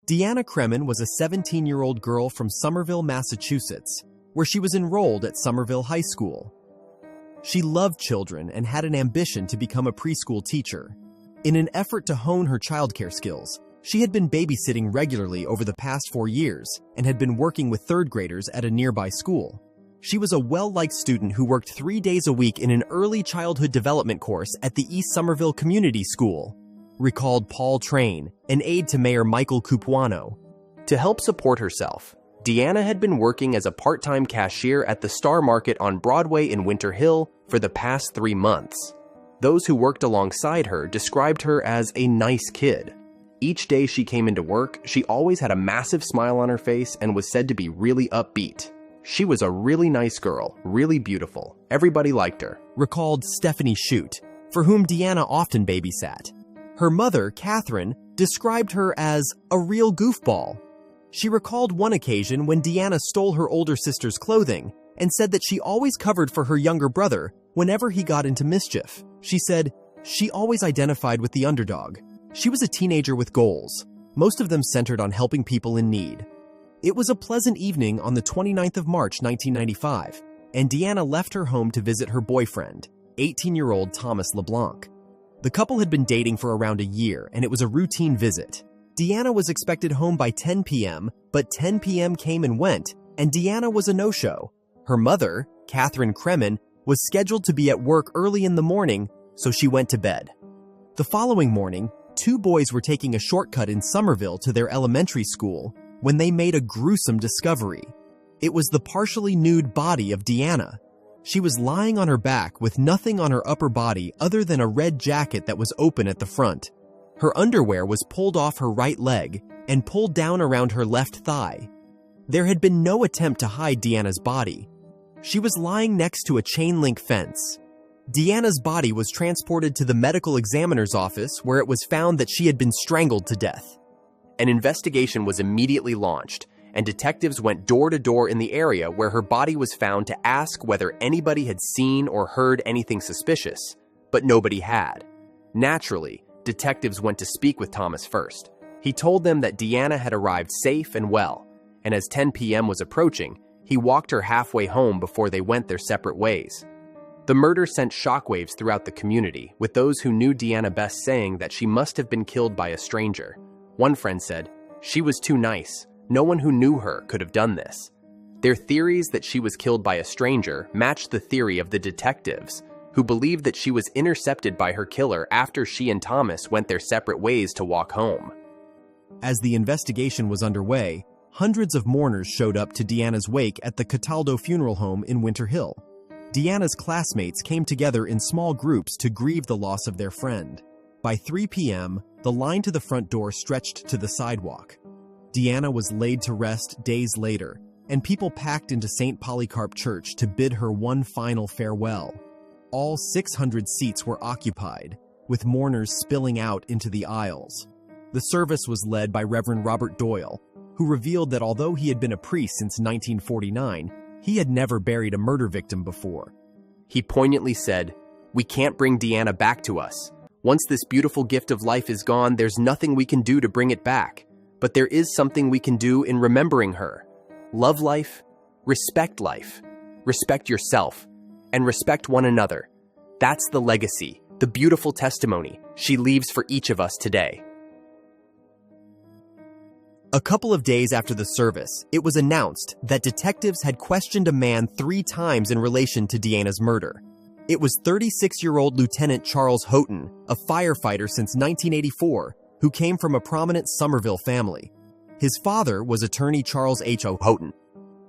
Deanna Cremin was a 17-year-old girl from Somerville, Massachusetts, where she was enrolled at Somerville High School. She loved children and had an ambition to become a preschool teacher. In an effort to hone her childcare skills, she had been babysitting regularly over the past 4 years and had been working with third graders at a nearby school. She was a well-liked student who worked 3 days a week in an early childhood development course at the East Somerville Community School, recalled Paul Train, an aide to Mayor Michael Cupuano. To help support herself, Deanna had been working as a part-time cashier at the Star Market on Broadway in Winter Hill for the past 3 months. Those who worked alongside her described her as a nice kid. Each day she came into work, she always had a massive smile on her face and was said to be really upbeat. She was a really nice girl, really beautiful. Everybody liked her, recalled Stephanie Shute, for whom Deanna often babysat. Her mother, Catherine, described her as a real goofball. She recalled one occasion when Deanna stole her older sister's clothing and said that she always covered for her younger brother whenever he got into mischief. She said, she always identified with the underdog. She was a teenager with goals, most of them centered on helping people in need. It was a pleasant evening on the 29th of March, 1995, and Deanna left her home to visit her boyfriend, 18-year-old Thomas LeBlanc. The couple had been dating for around a year, and it was a routine visit. Deanna was expected home by 10 p.m., but 10 p.m. came and went, and Deanna was a no-show. Her mother, Catherine Cremin, was scheduled to be at work early in the morning, so she went to bed. The following morning, 2 boys were taking a shortcut in Somerville to their elementary school when they made a gruesome discovery. It was the partially nude body of Deanna. She was lying on her back with nothing on her upper body other than a red jacket that was open at the front. Her underwear was pulled off her right leg and pulled down around her left thigh. There had been no attempt to hide Deanna's body. She was lying next to a chain-link fence. Deanna's body was transported to the medical examiner's office where it was found that she had been strangled to death. An investigation was immediately launched, and detectives went door to door in the area where her body was found to ask whether anybody had seen or heard anything suspicious, but nobody had. Naturally, detectives went to speak with Thomas first. He told them that Deanna had arrived safe and well, and as 10 p.m. was approaching, he walked her halfway home before they went their separate ways. The murder sent shockwaves throughout the community, with those who knew Deanna best saying that she must have been killed by a stranger. One friend said, "She was too nice. No one who knew her could have done this." Their theories that she was killed by a stranger matched the theory of the detectives, who believed that she was intercepted by her killer after she and Thomas went their separate ways to walk home. As the investigation was underway, hundreds of mourners showed up to Deanna's wake at the Cataldo Funeral Home in Winter Hill. Deanna's classmates came together in small groups to grieve the loss of their friend. By 3 p.m., the line to the front door stretched to the sidewalk. Deanna was laid to rest days later, and people packed into St. Polycarp Church to bid her one final farewell. All 600 seats were occupied, with mourners spilling out into the aisles. The service was led by Reverend Robert Doyle, who revealed that although he had been a priest since 1949, he had never buried a murder victim before. He poignantly said, "We can't bring Deanna back to us. Once this beautiful gift of life is gone, there's nothing we can do to bring it back. But there is something we can do in remembering her. Love life, respect yourself, and respect one another. That's the legacy, the beautiful testimony she leaves for each of us today." A couple of days after the service, it was announced that detectives had questioned a man 3 times in relation to Deanna's murder. It was 36-year-old Lieutenant Charles Houghton, a firefighter since 1984, who came from a prominent Somerville family. His father was attorney Charles H. O. Houghton.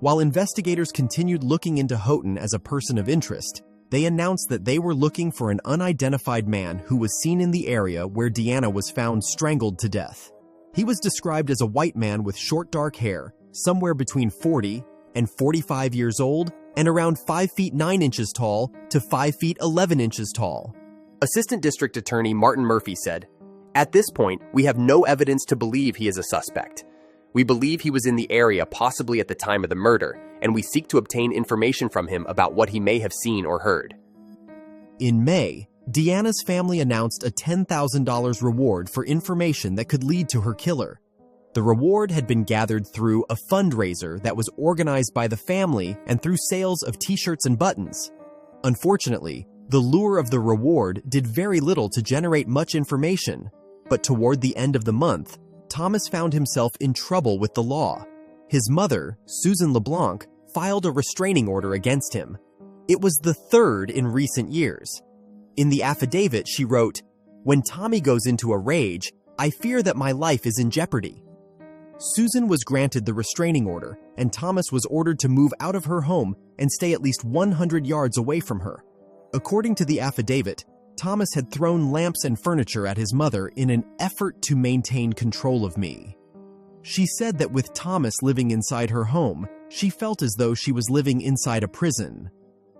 While investigators continued looking into Houghton as a person of interest, they announced that they were looking for an unidentified man who was seen in the area where Deanna was found strangled to death. He was described as a white man with short dark hair, somewhere between 40 and 45 years old, and around 5 feet 9 inches tall to 5 feet 11 inches tall. Assistant District Attorney Martin Murphy said, "At this point, we have no evidence to believe he is a suspect. We believe he was in the area possibly at the time of the murder, and we seek to obtain information from him about what he may have seen or heard." In May, Deanna's family announced a $10,000 reward for information that could lead to her killer. The reward had been gathered through a fundraiser that was organized by the family and through sales of t-shirts and buttons. Unfortunately, the lure of the reward did very little to generate much information, but toward the end of the month, Thomas found himself in trouble with the law. His mother, Susan LeBlanc, filed a restraining order against him. It was the third in recent years. In the affidavit, she wrote, "When Tommy goes into a rage, I fear that my life is in jeopardy." Susan was granted the restraining order, and Thomas was ordered to move out of her home and stay at least 100 yards away from her. According to the affidavit, Thomas had thrown lamps and furniture at his mother in an effort to maintain control of me. She said that with Thomas living inside her home, she felt as though she was living inside a prison.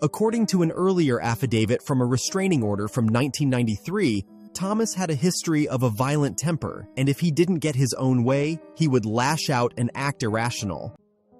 According to an earlier affidavit from a restraining order from 1993, Thomas had a history of a violent temper, and if he didn't get his own way, he would lash out and act irrational.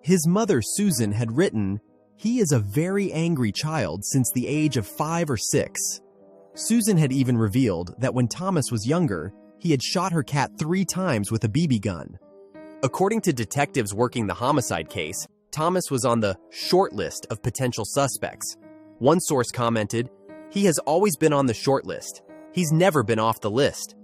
His mother, Susan, had written, "He is a very angry child since the age of 5 or 6. Susan had even revealed that when Thomas was younger, he had shot her cat 3 times with a BB gun. According to detectives working the homicide case, Thomas was on the short list of potential suspects. One source commented, "He has always been on the short list. He's never been off the list."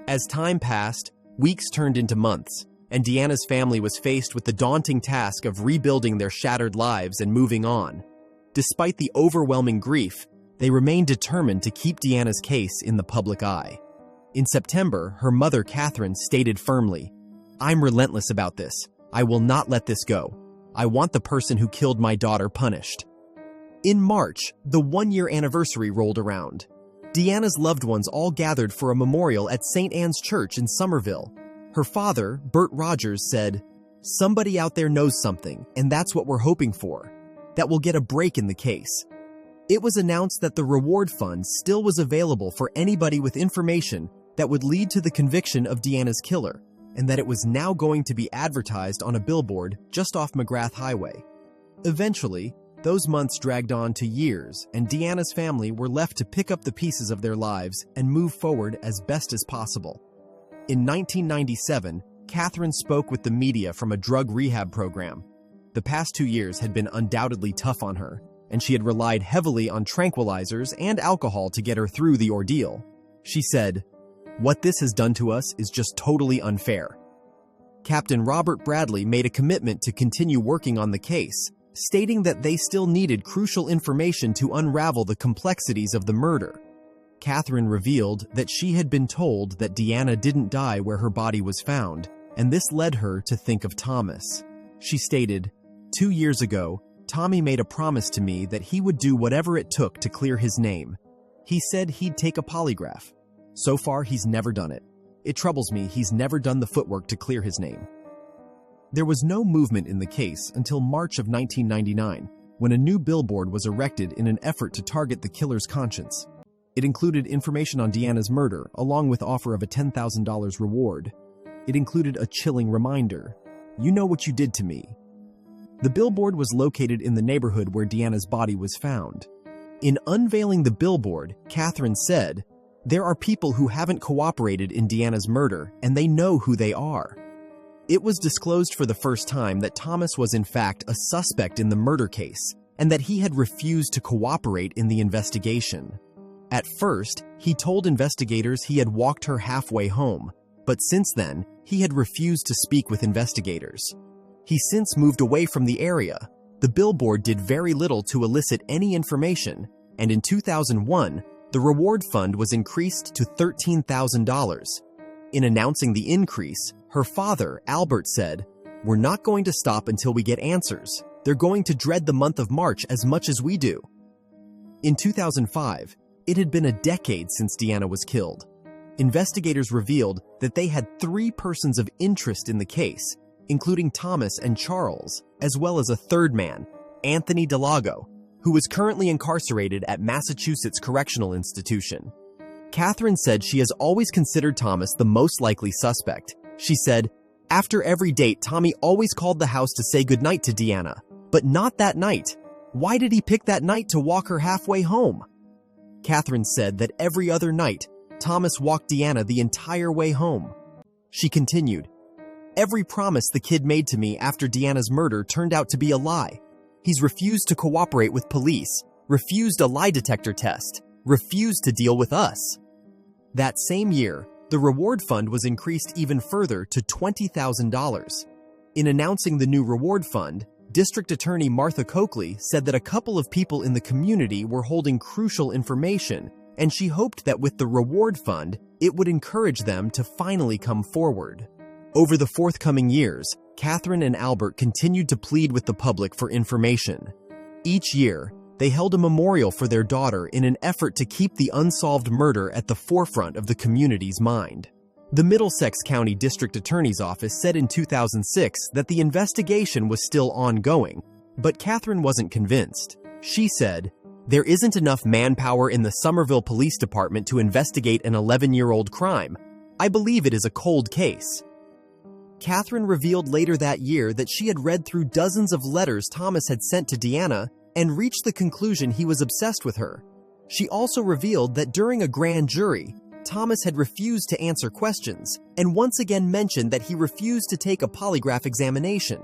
As time passed, weeks turned into months, and Deanna's family was faced with the daunting task of rebuilding their shattered lives and moving on. Despite the overwhelming grief, they remained determined to keep Deanna's case in the public eye. In September, her mother, Catherine, stated firmly, "I'm relentless about this. I will not let this go. I want the person who killed my daughter punished." In March, the 1-year anniversary rolled around. Deanna's loved ones all gathered for a memorial at St. Anne's Church in Somerville. Her father, Bert Rogers, said, "Somebody out there knows something, and that's what we're hoping for, that will get a break in the case." It was announced that the reward fund still was available for anybody with information that would lead to the conviction of Deanna's killer, and that it was now going to be advertised on a billboard just off McGrath Highway. Eventually, those months dragged on to years, and Deanna's family were left to pick up the pieces of their lives and move forward as best as possible. In 1997, Catherine spoke with the media from a drug rehab program. The past 2 years had been undoubtedly tough on her, and she had relied heavily on tranquilizers and alcohol to get her through the ordeal. She said, "What this has done to us is just totally unfair." Captain Robert Bradley made a commitment to continue working on the case, stating that they still needed crucial information to unravel the complexities of the murder. Catherine revealed that she had been told that Deanna didn't die where her body was found, and this led her to think of Thomas. She stated, "2 years ago, Tommy made a promise to me that he would do whatever it took to clear his name. He said he'd take a polygraph. So far, he's never done it. It troubles me he's never done the footwork to clear his name." There was no movement in the case until March of 1999, when a new billboard was erected in an effort to target the killer's conscience. It included information on Deanna's murder, along with offer of a $10,000 reward. It included a chilling reminder, "You know what you did to me." The billboard was located in the neighborhood where Deanna's body was found. In unveiling the billboard, Catherine said, "There are people who haven't cooperated in Deanna's murder, and they know who they are." It was disclosed for the first time that Thomas was in fact a suspect in the murder case, and that he had refused to cooperate in the investigation. At first, he told investigators he had walked her halfway home, but since then, he had refused to speak with investigators. He since moved away from the area. The billboard did very little to elicit any information, and in 2001, the reward fund was increased to $13,000. In announcing the increase, her father, Albert, said, "We're not going to stop until we get answers. They're going to dread the month of March as much as we do." In 2005, it had been a decade since Deanna was killed. Investigators revealed that they had 3 persons of interest in the case, including Thomas and Charles, as well as a third man, Anthony Delago, who was currently incarcerated at Massachusetts Correctional Institution. Catherine said she has always considered Thomas the most likely suspect. She said, "After every date, Tommy always called the house to say goodnight to Deanna, but not that night. Why did he pick that night to walk her halfway home?" Catherine said that every other night, Thomas walked Deanna the entire way home. She continued, Every promise the kid made to me after Deanna's murder turned out to be a lie. He's refused to cooperate with police, refused a lie detector test, refused to deal with us." That same year, the reward fund was increased even further to $20,000. In announcing the new reward fund, District Attorney Martha Coakley said that a couple of people in the community were holding crucial information, and she hoped that with the reward fund, it would encourage them to finally come forward. Over the forthcoming years, Catherine and Albert continued to plead with the public for information. Each year, they held a memorial for their daughter in an effort to keep the unsolved murder at the forefront of the community's mind. The Middlesex County District Attorney's Office said in 2006 that the investigation was still ongoing, but Catherine wasn't convinced. She said, "There isn't enough manpower in the Somerville Police Department to investigate an 11-year-old crime. I believe it is a cold case." Catherine revealed later that year that she had read through dozens of letters Thomas had sent to Deanna and reached the conclusion he was obsessed with her. She also revealed that during a grand jury, Thomas had refused to answer questions and once again mentioned that he refused to take a polygraph examination.